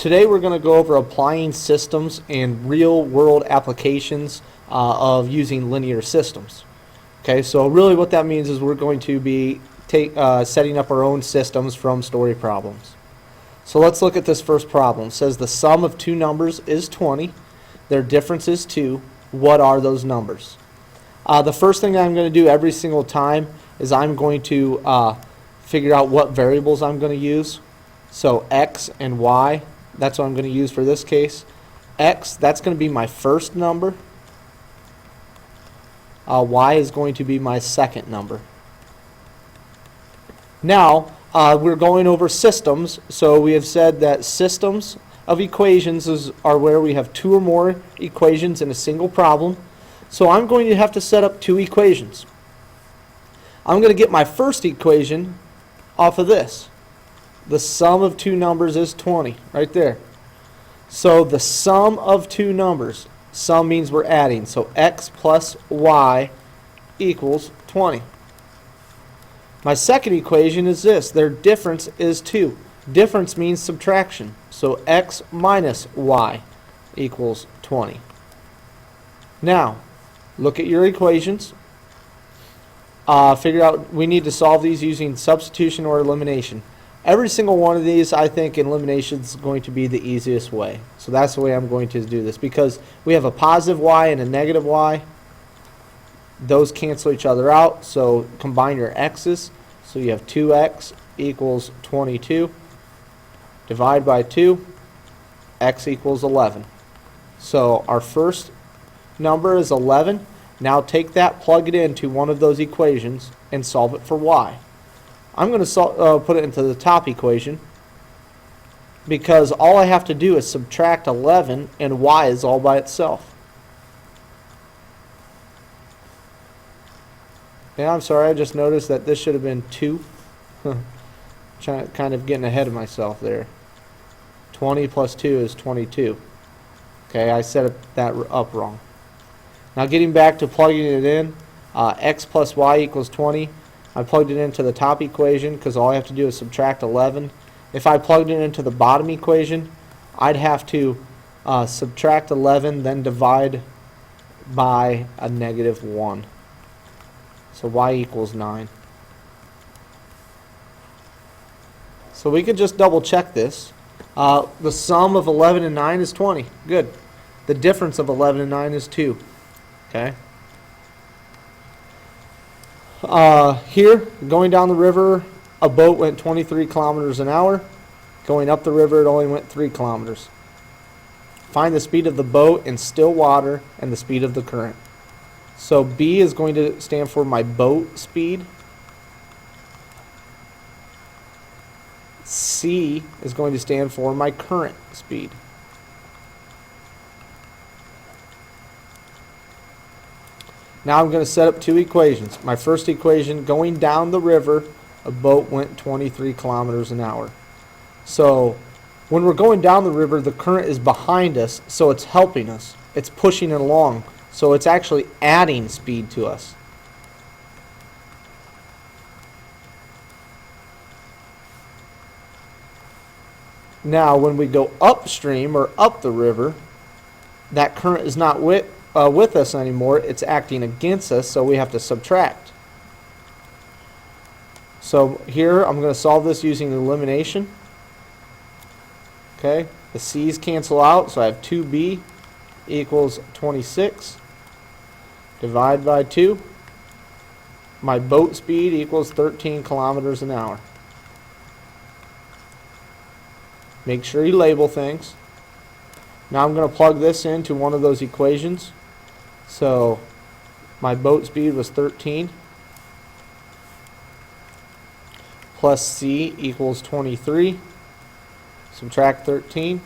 Today we're going to go over applying systems and real-world applications of using linear systems. Okay, so really what that means is we're going to be setting up our own systems from story problems. So let's look at this first problem. It says the sum of two numbers is 20. Their difference is 2. What are those numbers? The first thing I'm going to do every single time is I'm going to figure out what variables I'm going to use. So x and y, that's what I'm going to use for this case. X, that's going to be my first number. Y is going to be my second number. Now, we're going over systems. So we have said that systems of equations are where we have two or more equations in a single problem. So I'm going to have to set up two equations. I'm going to get my first equation off of this. The sum of two numbers is 20, right there. So the sum of two numbers, sum means we're adding, so x plus y equals 20. My second equation is this, their difference is 2. Difference means subtraction, so x minus y equals 20. Now, look at your equations. Figure out, we need to solve these using substitution or elimination. Every single one of these, I think, in elimination is going to be the easiest way. So that's the way I'm going to do this, because we have a positive y and a negative y. Those cancel each other out, so combine your x's. So you have 2x equals 22. Divide by 2, x equals 11. So our first number is 11. Now take that, plug it into one of those equations, and solve it for y. I'm going to put it into the top equation because all I have to do is subtract 11 and y is all by itself. Yeah, I'm sorry, I just noticed that this should have been 2. Kind of getting ahead of myself there. 20 plus 2 is 22. Okay, I set that up wrong. Now getting back to plugging it in, x plus y equals 20. I plugged it into the top equation because all I have to do is subtract 11. If I plugged it into the bottom equation, I'd have to subtract 11, then divide by a negative 1. So y equals 9. So we could just double check this. The sum of 11 and 9 is 20. Good. The difference of 11 and 9 is 2. Okay. Here, going down the river, a boat went 23 kilometers an hour. Going up the river, it only went 3 kilometers. Find the speed of the boat in still water and the speed of the current. So B is going to stand for my boat speed. C is going to stand for my current speed. Now I'm going to set up two equations. My first equation, going down the river, a boat went 23 kilometers an hour. So when we're going down the river, the current is behind us, so it's helping us. It's pushing it along. So it's actually adding speed to us. Now when we go upstream or up the river, that current is not with us anymore. It's acting against us, so we have to subtract. So here I'm going to solve this using elimination. Okay, the c's cancel out, so I have 2b equals 26. Divide by 2. My boat speed equals 13 kilometers an hour. Make sure you label things. Now I'm going to plug this into one of those equations. So my boat speed was 13 plus c equals 23. Subtract 13.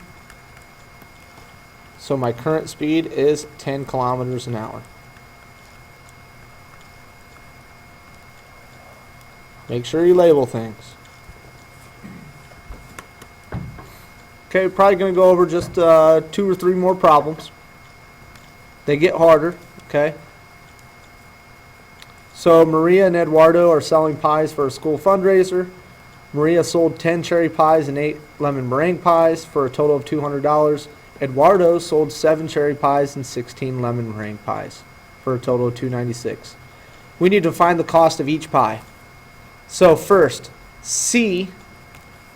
So my current speed is 10 kilometers an hour. Make sure you label things. Okay, probably going to go over just 2 or 3 more problems. They get harder, okay? So Maria and Eduardo are selling pies for a school fundraiser. Maria sold 10 cherry pies and 8 lemon meringue pies for a total of $200. Eduardo sold 7 cherry pies and 16 lemon meringue pies for a total of $296. We need to find the cost of each pie. So first, C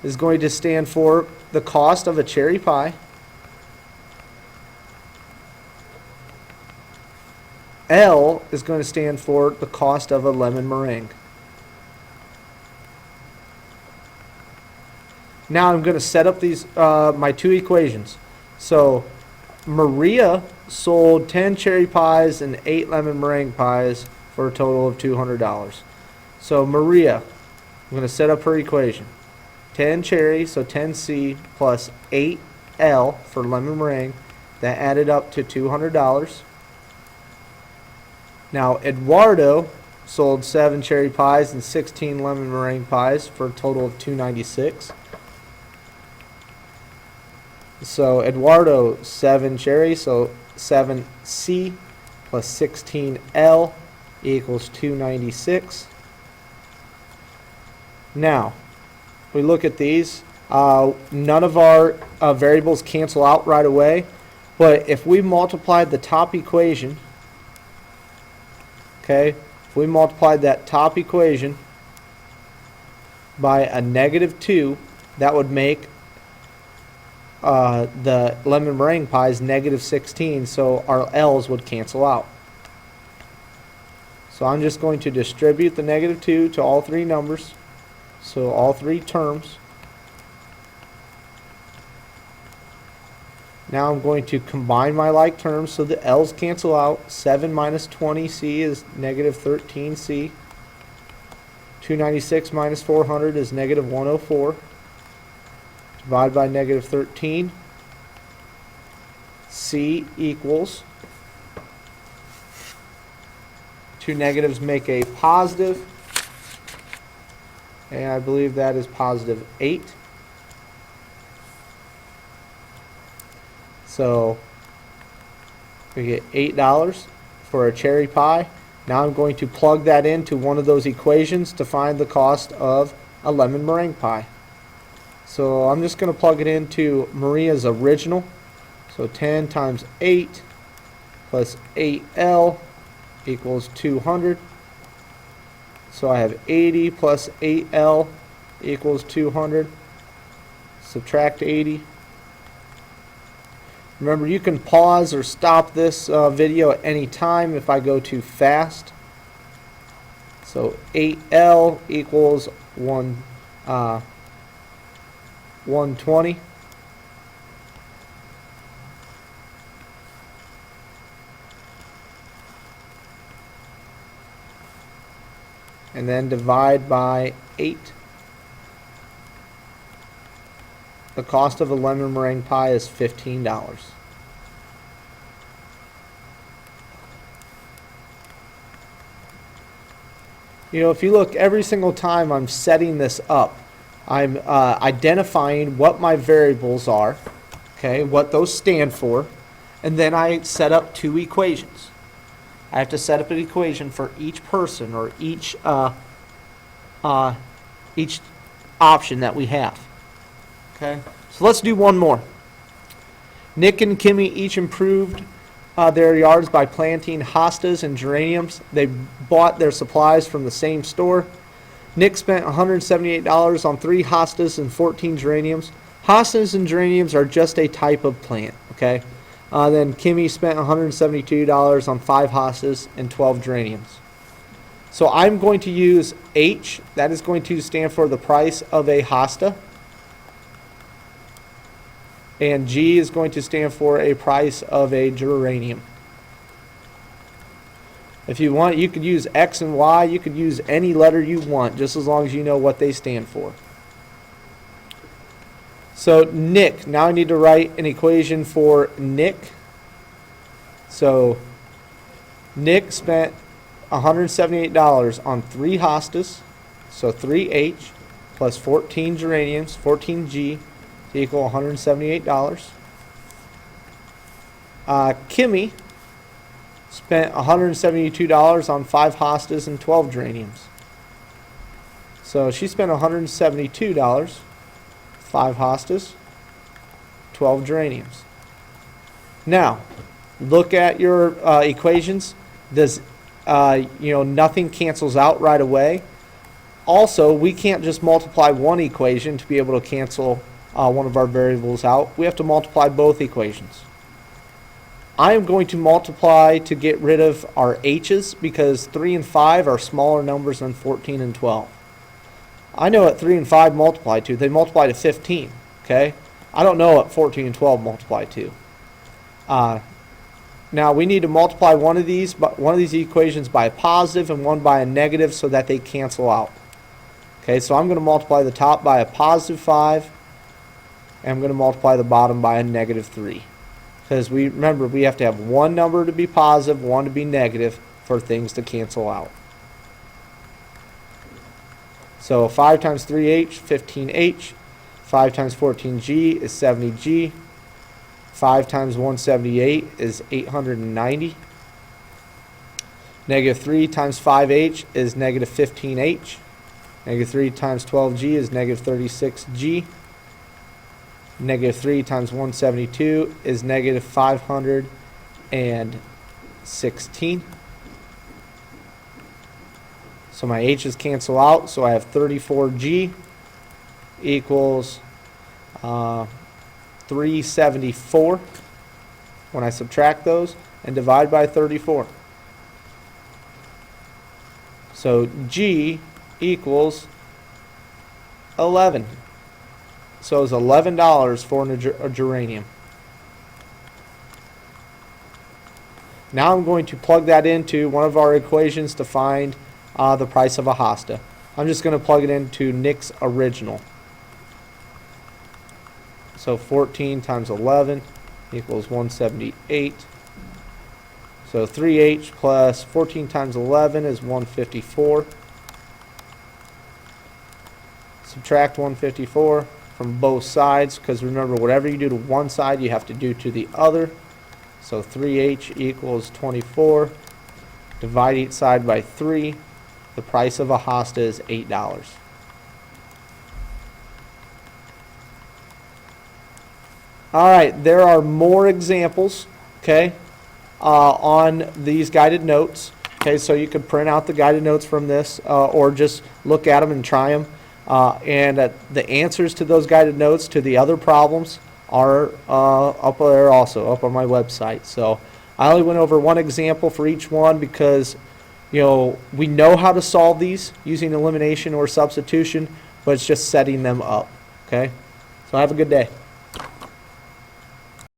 is going to stand for the cost of a cherry pie. L is going to stand for the cost of a lemon meringue. Now I'm going to set up these my two equations. So Maria sold 10 cherry pies and 8 lemon meringue pies for a total of $200. So Maria, I'm going to set up her equation. 10 cherry, so 10C plus 8L for lemon meringue. That added up to $200. Now Eduardo sold 7 cherry pies and 16 lemon meringue pies for a total of $296. So Eduardo 7 cherry, so 7C plus 16L equals $296. Now, we look at these. None of our variables cancel out right away, but if we multiplied the top equation, okay, if we multiplied that top equation by a -2, that would make the lemon meringue pies -16, so our L's would cancel out. So I'm just going to distribute the -2 to all three numbers, so all three terms. Now I'm going to combine my like terms so the L's cancel out. 7 minus 20C is -13C. 296 minus 400 is -104. Divide by -13. C equals, two negatives make a positive, and I believe that is +8. So we get $8 for a cherry pie. Now I'm going to plug that into one of those equations to find the cost of a lemon meringue pie. So I'm just going to plug it into Maria's original. So 10 times 8 plus 8L equals 200. So I have 80 plus 8L equals 200. Subtract 80. Remember, you can pause or stop this video at any time if I go too fast. So 8L equals 120. And then divide by 8. The cost of a lemon meringue pie is $15. You know, if you look, every single time I'm setting this up, I'm identifying what my variables are, okay, what those stand for, and then I set up two equations. I have to set up an equation for each person or each option that we have. Okay, so let's do one more. Nick and Kimmy each improved their yards by planting hostas and geraniums. They bought their supplies from the same store. Nick spent $178 on 3 hostas and 14 geraniums. Hostas and geraniums are just a type of plant, okay? Then Kimmy spent $172 on 5 hostas and 12 geraniums. So I'm going to use H. That is going to stand for the price of a hosta. And G is going to stand for a price of a geranium. If you want, you could use X and Y. You could use any letter you want, just as long as you know what they stand for. So Nick, now I need to write an equation for Nick. So Nick spent $178 on 3 hostas, so 3H plus 14 geraniums, 14G, to equal $178. Kimmy spent $172 on 5 hostas and 12 geraniums. So she spent $172, 5 hostas, 12 geraniums. Now, look at your equations. Does nothing cancels out right away. Also, we can't just multiply one equation to be able to cancel one of our variables out. We have to multiply both equations. I am going to multiply to get rid of our h's because 3 and 5 are smaller numbers than 14 and 12. I know what 3 and 5 multiply to. They multiply to 15. Okay? I don't know what 14 and 12 multiply to. Now we need to multiply one of these equations by a positive and one by a negative so that they cancel out. Okay, so I'm going to multiply the top by a positive 5, and I'm going to multiply the bottom by a negative 3. Because remember, we have to have one number to be positive, one to be negative for things to cancel out. So 5 times 3h, 15h. 5 times 14g is 70g. 5 times 178 is 890. Negative 3 times 5h is negative 15h. Negative 3 times 12g is negative 36g. Negative 3 times 172 is negative 516. So my h's cancel out, so I have 34g equals 374 when I subtract those and divide by 34. So G equals 11. So it's $11 for a geranium. Now I'm going to plug that into one of our equations to find the price of a hosta. I'm just going to plug it into Nick's original. So 14 times 11 equals 178. So 3h plus 14 times 11 is 154. Subtract 154 from both sides, because remember, whatever you do to one side, you have to do to the other. So 3h equals 24. Divide each side by 3. The price of a hosta is $8. All right, there are more examples, okay, on these guided notes. Okay, so you can print out the guided notes from this or just look at them and try them. The answers to those guided notes to the other problems are up there also, up on my website. So I only went over one example for each one because, we know how to solve these using elimination or substitution, but it's just setting them up. Okay, so have a good day.